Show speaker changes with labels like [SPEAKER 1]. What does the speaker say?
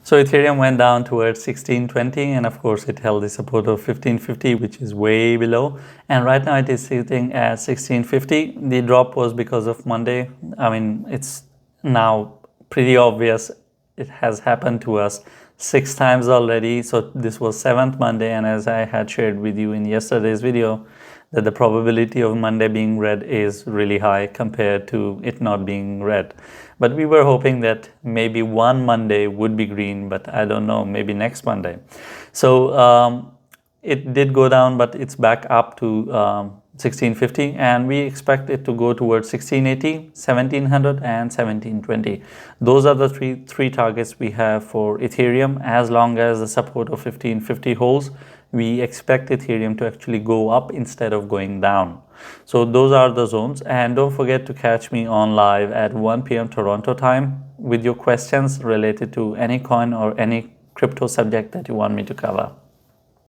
[SPEAKER 1] So Ethereum went down towards 1620, and of course it held the support of 1550, which is way below. And right now it is sitting at 1650. The drop was because of Monday. I mean, it's now pretty obvious. It has happened to us 6 times already. So this was 7th Monday, and as I had shared with you in yesterday's video, that the probability of Monday being red is really high compared to it not being red. But we were hoping that maybe one Monday would be green, but I don't know, maybe next Monday. So it did go down, but it's back up to 1650, and we expect it to go towards 1680, 1700 and 1720. Those are the three targets we have for Ethereum. As long as the support of 1550 holds, we expect Ethereum to actually go up instead of going down. So those are the zones, and don't forget to catch me on live at 1 p.m. Toronto time with your questions related to any coin or any crypto subject that you want me to cover.